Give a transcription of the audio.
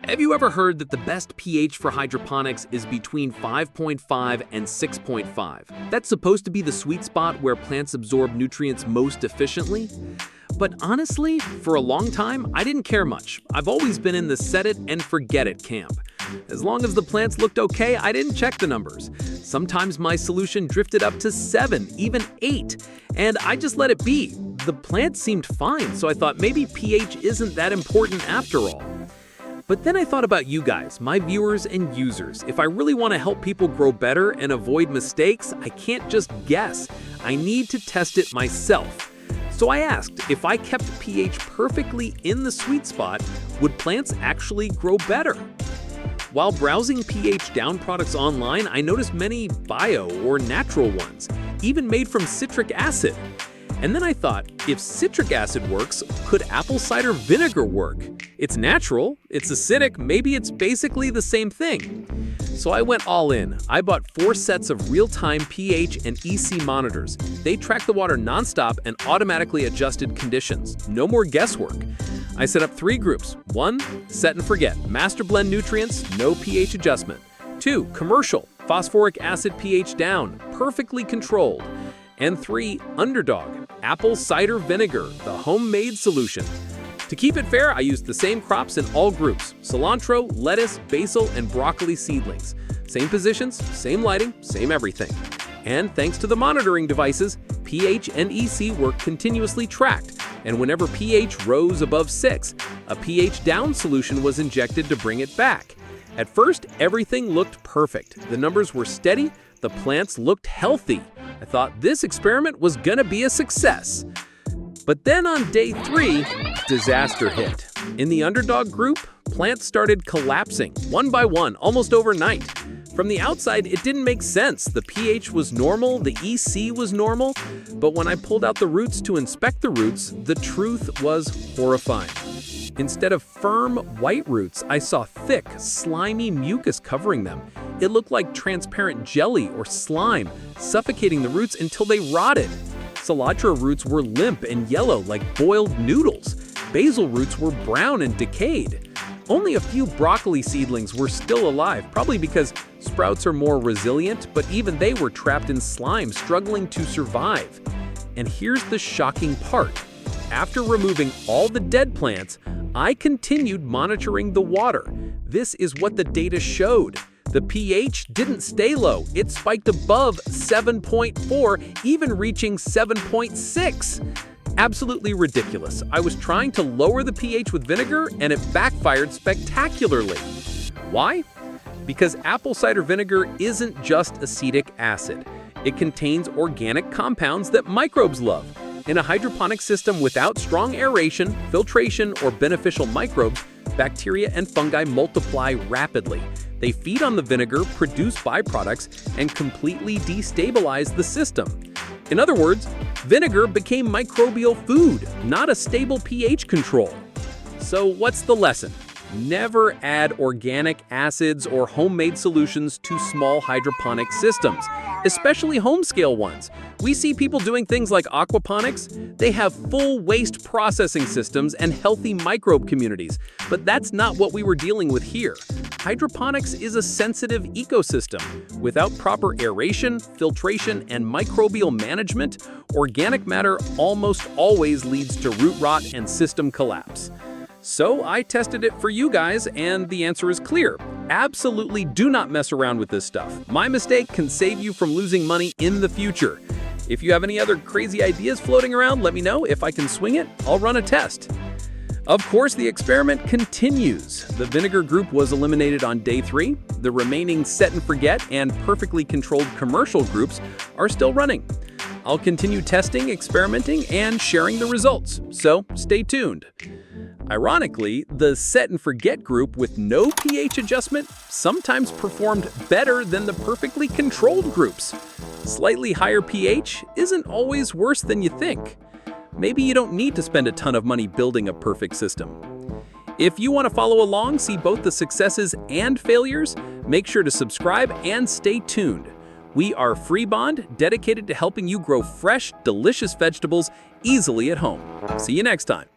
Have you ever heard that the best pH for hydroponics is between 5.5 and 6.5? That's supposed to be the sweet spot where plants absorb nutrients most efficiently? But honestly, for a long time, I didn't care much. I've always been in the set it and forget it camp. As long as the plants looked okay, I didn't check the numbers. Sometimes my solution drifted up to 7, even 8, and I just let it be. The plants seemed fine, so I thought maybe pH isn't that important after all. But then I thought about you guys, my viewers and users. If I really want to help people grow better and avoid mistakes, I can't just guess. I need to test it myself. So I asked, if I kept pH perfectly in the sweet spot, would plants actually grow better? While browsing pH down products online, I noticed many bio or natural ones, even made from citric acid. And then I thought, if citric acid works, could apple cider vinegar work? It's natural, it's acidic, maybe it's basically the same thing. So I went all in. I bought 4 sets of real-time pH and EC monitors. They track the water nonstop and automatically adjusted conditions. No more guesswork. I set up 3 groups. 1, set and forget, MasterBlend nutrients, no pH adjustment. 2, commercial, phosphoric acid pH down, perfectly controlled. And 3, underdog, apple cider vinegar, the homemade solution. To keep it fair, I used the same crops in all groups: cilantro, lettuce, basil, and broccoli seedlings. Same positions, same lighting, same everything. And thanks to the monitoring devices, pH and EC were continuously tracked, and whenever pH rose above 6, a pH down solution was injected to bring it back. At first, everything looked perfect. The numbers were steady, the plants looked healthy. I thought this experiment was gonna be a success. But then on day 3, disaster hit. In the underdog group, plants started collapsing, one by one, almost overnight. From the outside, it didn't make sense. The pH was normal, the EC was normal, but when I pulled out the roots to inspect the roots, the truth was horrifying. Instead of firm, white roots, I saw thick, slimy mucus covering them. It looked like transparent jelly or slime, suffocating the roots until they rotted. Cilantro roots were limp and yellow like boiled noodles. Basil roots were brown and decayed. Only a few broccoli seedlings were still alive, probably because sprouts are more resilient, but even they were trapped in slime, struggling to survive. And here's the shocking part. After removing all the dead plants, I continued monitoring the water. This is what the data showed. The pH didn't stay low. It spiked above 7.4, even reaching 7.6. Absolutely ridiculous. I was trying to lower the pH with vinegar and it backfired spectacularly. Why? Because apple cider vinegar isn't just acetic acid. It contains organic compounds that microbes love. In a hydroponic system without strong aeration, filtration, or beneficial microbes, bacteria and fungi multiply rapidly. They feed on the vinegar, produce byproducts, and completely destabilize the system. In other words, vinegar became microbial food, not a stable pH control. So what's the lesson? Never add organic acids or homemade solutions to small hydroponic systems, especially home-scale ones. We see people doing things like aquaponics. They have full waste processing systems and healthy microbe communities, but that's not what we were dealing with here. Hydroponics is a sensitive ecosystem. Without proper aeration, filtration, and microbial management, organic matter almost always leads to root rot and system collapse. So I tested it for you guys, and the answer is clear. Absolutely do not mess around with this stuff. My mistake can save you from losing money in the future. If you have any other crazy ideas floating around, let me know. If I can swing it, I'll run a test. Of course, the experiment continues. The vinegar group was eliminated on day 3. The remaining set and forget and perfectly controlled commercial groups are still running. I'll continue testing, experimenting, and sharing the results, so stay tuned. Ironically, the set and forget group with no pH adjustment sometimes performed better than the perfectly controlled groups. Slightly higher pH isn't always worse than you think. Maybe you don't need to spend a ton of money building a perfect system. If you want to follow along, see both the successes and failures, make sure to subscribe and stay tuned. We are FreeBonde, dedicated to helping you grow fresh, delicious vegetables easily at home. See you next time.